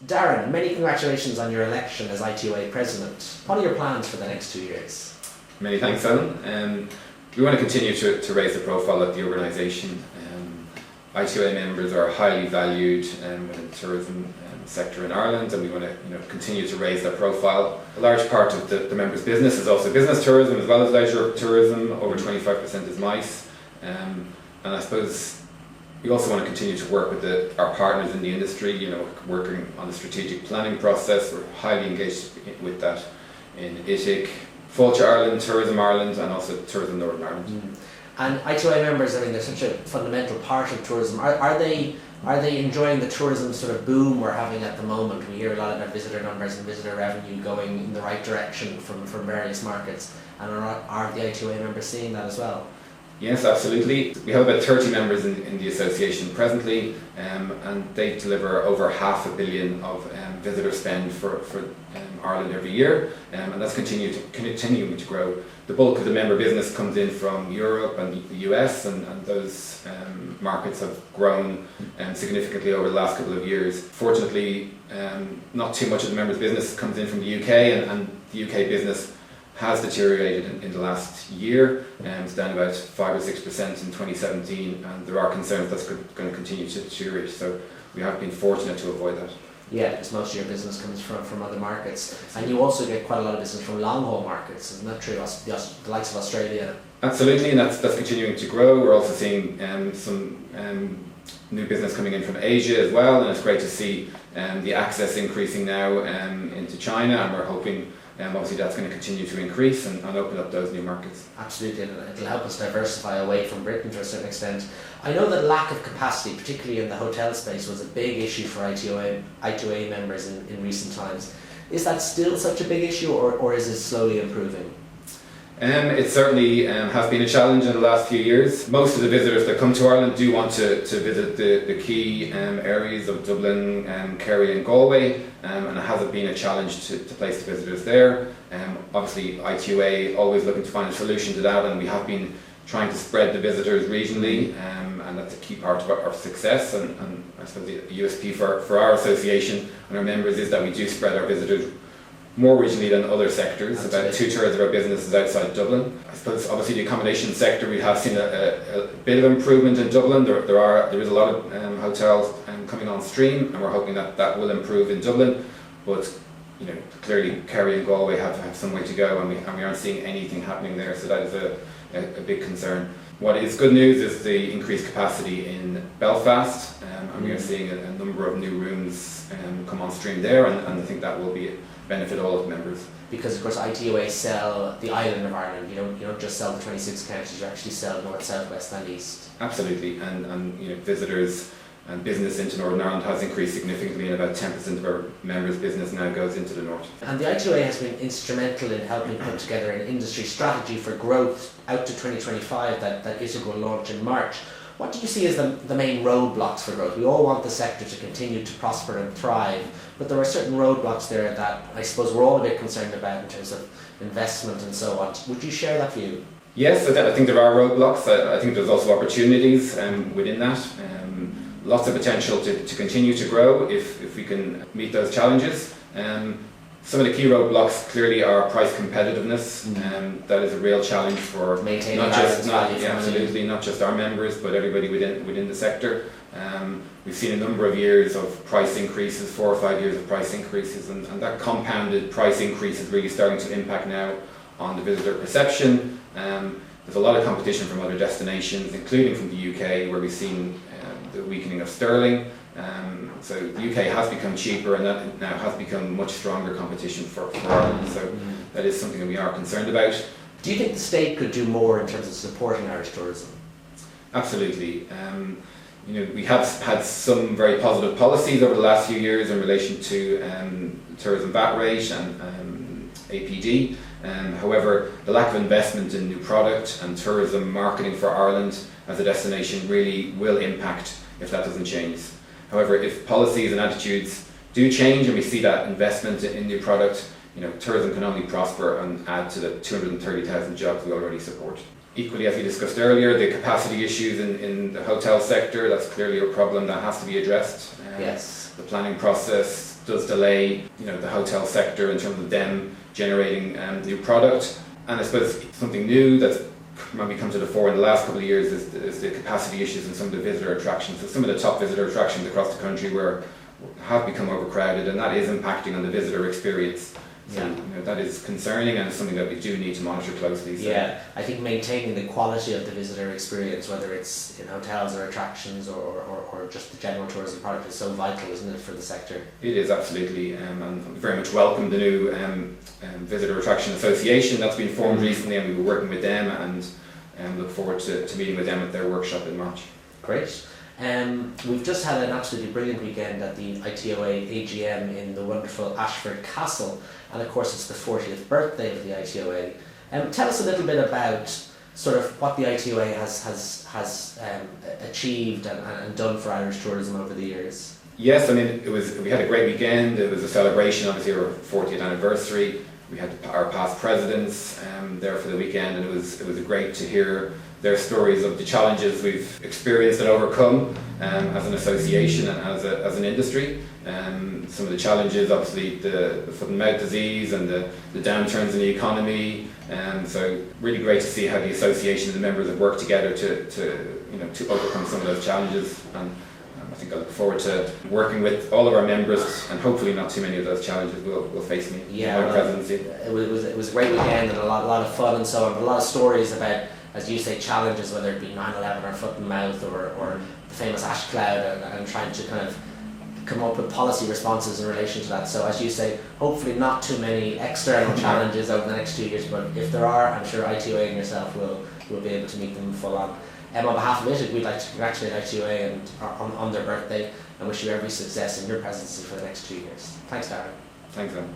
Darren, many congratulations on your election as ITOA President. What are your plans for the next 2 years? Many thanks, Alan. We want to continue to raise the profile of the organisation. ITOA members are highly valued within the tourism sector in Ireland, and we want to continue to raise their profile. A large part of the members' business is also business tourism as well as leisure tourism. Over 25% is MICE. And I suppose we also want to continue to work with our partners in the industry, working on the strategic planning process. We're highly engaged with that in ITIC, Fáilte Ireland, Tourism Ireland, and also Tourism Northern Ireland. And ITOA members, they're such a fundamental part of tourism. Are they enjoying the tourism sort of boom we're having at the moment? We hear a lot about visitor numbers and visitor revenue going in the right direction from various markets. And are the ITOA members seeing that as well? Yes, absolutely. We have about 30 members in the association presently, and they deliver over £500 million of visitor spend for Ireland every year, and that's continuing to grow. The bulk of the member business comes in from Europe and the US, and those markets have grown significantly over the last couple of years. Fortunately, not too much of the members' business comes in from the UK, and the UK business has deteriorated in the last year. It's down about 5 or 6% in 2017, and there are concerns that's going to continue to deteriorate. So we have been fortunate to avoid that. Yeah, because most of your business comes from other markets, and you also get quite a lot of business from long haul markets, isn't that true? The likes of Australia. Absolutely, and that's continuing to grow. We're also seeing some new business coming in from Asia as well, and it's great to see the access increasing now into China, and we're hoping obviously that's going to continue to increase and open up those new markets. Absolutely, and it'll help us diversify away from Britain to a certain extent. I know that lack of capacity, particularly in the hotel space, was a big issue for ITOA members in recent times. Is that still such a big issue, or is it slowly improving? It certainly has been a challenge in the last few years. Most of the visitors that come to Ireland do want to visit the key areas of Dublin, Kerry and Galway, and it hasn't been a challenge to place the visitors there. Obviously ITOA always looking to find a solution to that, and we have been trying to spread the visitors regionally, and that's a key part of our success, and I suppose the USP for our association and our members is that we do spread our visitors more regionally than other sectors. About 2/3 of our business is outside Dublin. I suppose obviously the accommodation sector, we have seen a bit of improvement in Dublin. There is a lot of hotels coming on stream, and we're hoping that will improve in Dublin, but clearly Kerry and Galway have some way to go, and we aren't seeing anything happening there, so that is a big concern. What is good news is the increased capacity in Belfast, and we are seeing a number of new rooms come on stream there, and I think that will benefit all of the members. Because of course ITOA sell the island of Ireland. You don't just sell the 26 counties, you actually sell north, south, west and east. Absolutely, and visitors and business into Northern Ireland has increased significantly, and about 10% of our members' business now goes into the north. And the ITOA has been instrumental in helping put together an industry strategy for growth out to 2025 that ITIC will launch in March. What do you see as the main roadblocks for growth? We all want the sector to continue to prosper and thrive, but there are certain roadblocks there that I suppose we're all a bit concerned about in terms of investment and so on. Would you share that view? Yes, I think there are roadblocks. I think there's also opportunities within that. Lots of potential to continue to grow if we can meet those challenges. Some of the key roadblocks clearly are price competitiveness, that is a real challenge for maintaining not just our members but everybody within the sector. We've seen a number of years of price increases, 4 or 5 years of price increases, and that compounded price increase is really starting to impact now on the visitor perception. There's a lot of competition from other destinations, including from the UK, where we've seen the weakening of sterling. So the UK has become cheaper, and that now has become much stronger competition for Ireland. So that is something that we are concerned about. Do you think the state could do more in terms of supporting Irish tourism? Absolutely. We have had some very positive policies over the last few years in relation to tourism VAT rate and APD. However, the lack of investment in new product and tourism marketing for Ireland as a destination really will impact if that doesn't change. However, if policies and attitudes do change and we see that investment in new product, tourism can only prosper and add to the 230,000 jobs we already support. Equally, as we discussed earlier, the capacity issues in the hotel sector, that's clearly a problem that has to be addressed. Yes. The planning process does delay, the hotel sector in terms of them generating new product. And I suppose something new that's maybe come to the fore in the last couple of years is the capacity issues in some of the visitor attractions. So some of the top visitor attractions across the country have become overcrowded, and that is impacting on the visitor experience. So that is concerning, and it's something that we do need to monitor closely. So. Yeah, I think maintaining the quality of the visitor experience, whether it's in hotels or attractions or just the general tourism product, is so vital, isn't it, for the sector? It is, absolutely, and very much welcome the new Visitor Attraction Association that's been formed recently, and we were working with them, and look forward to meeting with them at their workshop in March. Great. We've just had an absolutely brilliant weekend at the ITOA AGM in the wonderful Ashford Castle, and of course it's the 40th birthday of the ITOA. Tell us a little bit about sort of what the ITOA has achieved and done for Irish tourism over the years. Yes, I mean, we had a great weekend. It was a celebration, obviously, our 40th anniversary. We had our past presidents there for the weekend, and it was great to hear their stories of the challenges we've experienced and overcome as an association and as an industry. Some of the challenges, obviously, the foot and mouth disease and the downturns in the economy. So really great to see how the association and the members have worked together to overcome some of those challenges. And I think I look forward to working with all of our members, and hopefully not too many of those challenges will face me in my presidency. It was a great weekend and a lot of fun and so on, but a lot of stories about, as you say, challenges, whether it be 9/11 or foot and mouth or the famous ash cloud, and trying to kind of come up with policy responses in relation to that. So as you say, hopefully not too many external challenges over the next 2 years, but if there are, I'm sure ITOA and yourself will be able to meet them full on. On behalf of ITIC, we'd like to congratulate ITOA on their birthday and wish you every success in your presidency for the next 2 years. Thanks, Darren. Thanks, Em.